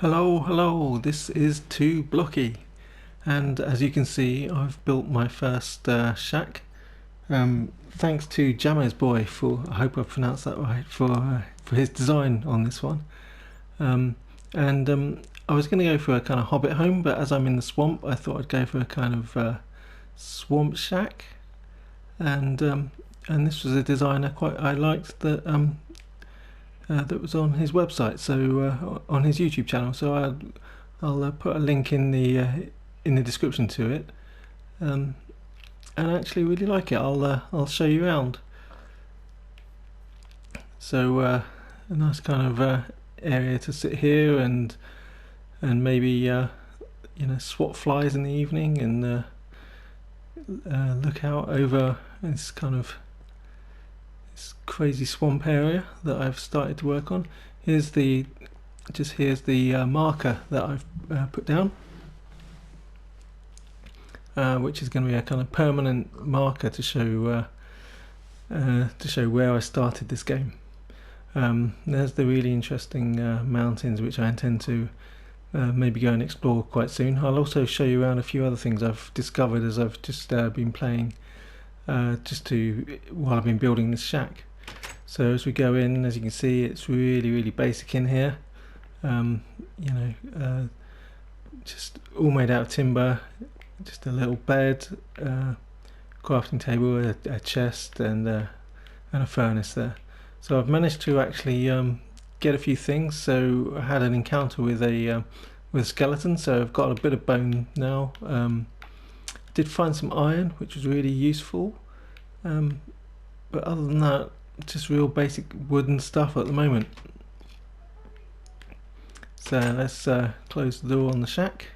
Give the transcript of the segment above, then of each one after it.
Hello, this is TooBlocky, and as you can see I've built my first shack. Thanks to Jamziboy for, I hope I pronounced that right, for his design on this one. Um, and I was going to go for a kind of hobbit home, but as I'm in the swamp I thought I'd go for a kind of swamp shack, and this was a design I liked that was on his website, so on his YouTube channel. So I'll put a link in the description to it, and I actually really like it. I'll show you around. So a nice kind of area to sit here and maybe swat flies in the evening and look out over this kind of crazy swamp area that I've started to work on. Here's the marker that I've put down, which is going to be a kind of permanent marker to show where I started this game. There's the really interesting mountains, which I intend to maybe go and explore quite soon. I'll also show you around a few other things I've discovered as I've just been playing, while I've been building this shack. So as we go in, as you can see, it's really basic in here. Just all made out of timber, just a little bed, crafting table, a chest, and a furnace there. So I've managed to actually get a few things. So I had an encounter with a skeleton, so I've got a bit of bone now. Did find some iron, which was really useful, but other than that, just real basic wooden stuff at the moment. So let's close the door on the shack,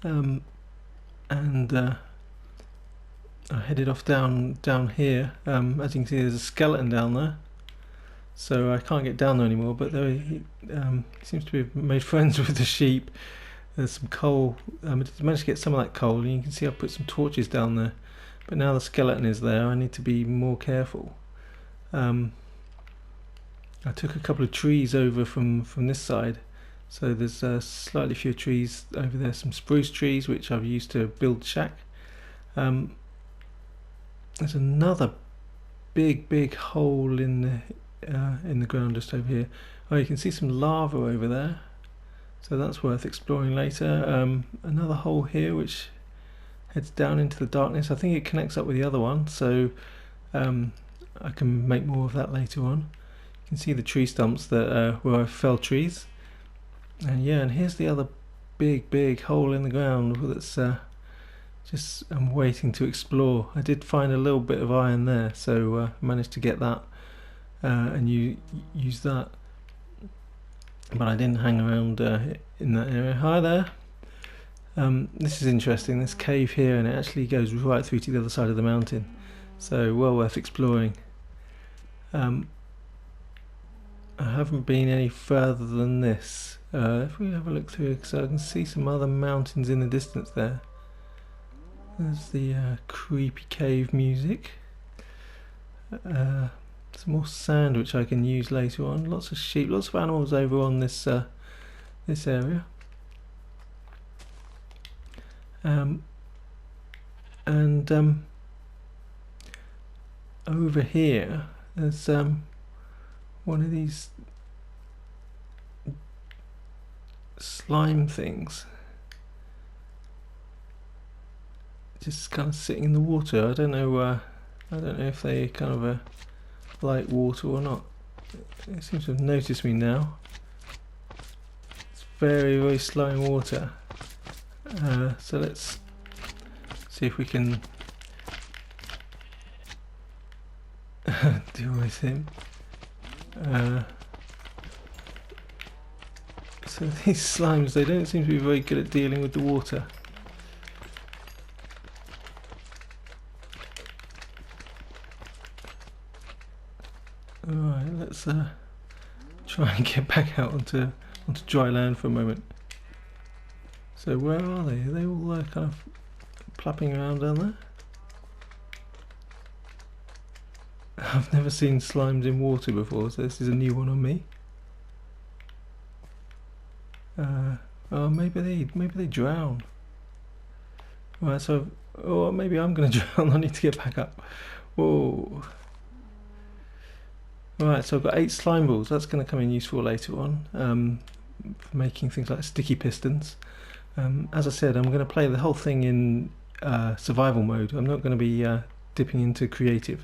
and I headed off down here. As you can see, there's a skeleton down there, so I can't get down there anymore, but there he seems to have made friends with the sheep. There's some coal. I managed to get some of that coal, and you can see I put some torches down there, but now the skeleton is there, I need to be more careful. I took a couple of trees over from this side, so there's slightly fewer trees over there, some spruce trees which I've used to build the shack. There's another big hole in the ground just over here. Oh, you can see some lava over there, so that's worth exploring later. Another hole here which heads down into the darkness. I think it connects up with the other one, so I can make more of that later on. You can see the tree stumps that where I felled trees, and yeah, and here's the other big hole in the ground that's just I'm waiting to explore. I did find a little bit of iron there, so managed to get that and use that, but I didn't hang around in that area. Hi there. This is interesting, this cave here, and it actually goes right through to the other side of the mountain, so well worth exploring. I haven't been any further than this. If we have a look through, so I can see some other mountains in the distance there. There's the creepy cave music. Some more sand which I can use later on. Lots of sheep, lots of animals over on this area. Over here there's one of these slime things just kind of sitting in the water. I don't know if they kind of like water or not. It seems to have noticed me now. It's very slime water. So let's see if we can deal with him. So these slimes, they don't seem to be very good at dealing with the water. Alright, let's try and get back out onto dry land for a moment. So where are they? Are they all kind of plopping around down there? I've never seen slimes in water before, so this is a new one on me. Oh, maybe they drown. Right, so maybe I'm gonna drown. I need to get back up. Whoa. Right, so I've got 8 slime balls. That's going to come in useful later on for making things like sticky pistons. As I said, I'm going to play the whole thing in survival mode. I'm not going to be dipping into creative.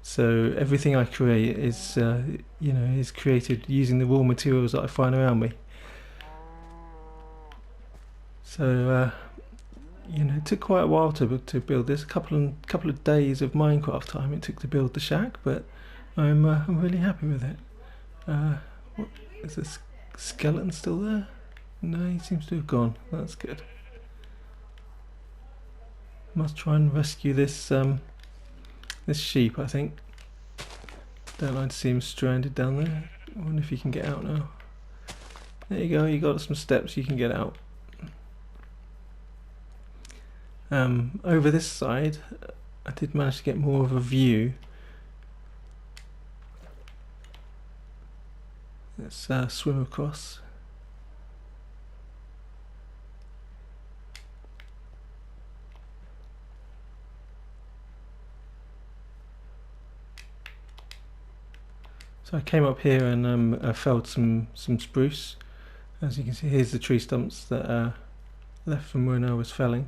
So everything I create is, is created using the raw materials that I find around me. So it took quite a while to build this. A couple of days of Minecraft time it took to build the shack, but I'm really happy with it. What, is this skeleton still there? No, he seems to have gone. That's good. Must try and rescue this this sheep, I think. Don't like to see him stranded down there. I wonder if he can get out now. There you go, you got some steps, you can get out. Over this side, I did manage to get more of a view. Let's swim across. So I came up here and I felled some spruce. As you can see, here's the tree stumps that are left from when I was felling.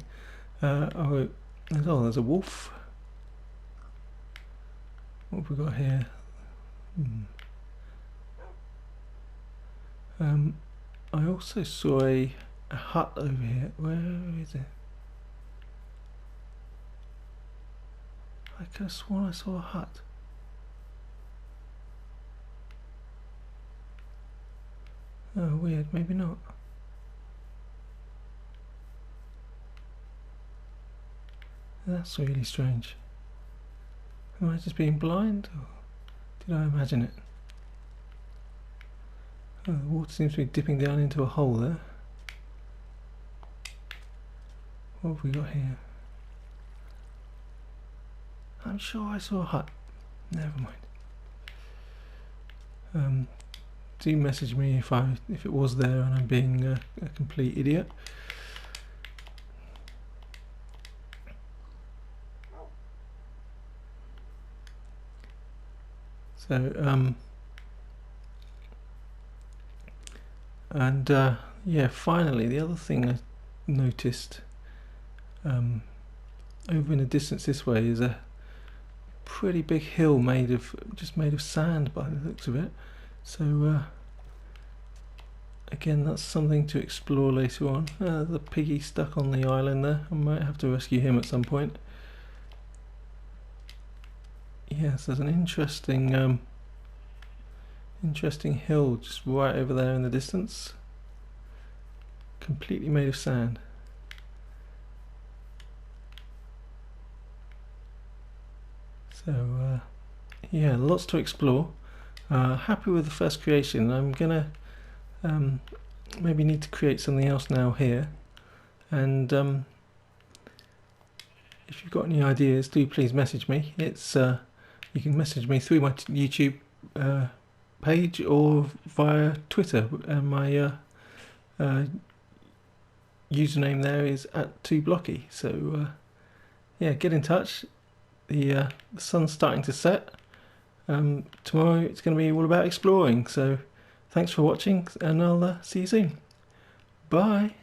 There's a wolf. What have we got here? I also saw a hut over here. Where is it? I could have sworn I saw a hut. Oh, weird. Maybe not. That's really strange. Am I just being blind, or did I imagine it? Oh, the water seems to be dipping down into a hole there. What have we got here? I'm sure I saw a hut. Never mind. Do message me if it was there and I'm being a complete idiot. So yeah, finally the other thing I noticed over in the distance this way is a pretty big hill made of sand by the looks of it. So again, that's something to explore later on. The piggy stuck on the island there. I might have to rescue him at some point. Yes, there's an interesting hill just right over there in the distance, completely made of sand. So yeah, lots to explore. Happy with the first creation. I'm gonna maybe need to create something else now here, and if you've got any ideas, do please message me. It's you can message me through my YouTube page or via Twitter, and my username there is @TooBlocky. So yeah, get in touch. The sun's starting to set. Tomorrow it's going to be all about exploring. So thanks for watching, and I'll see you soon. Bye.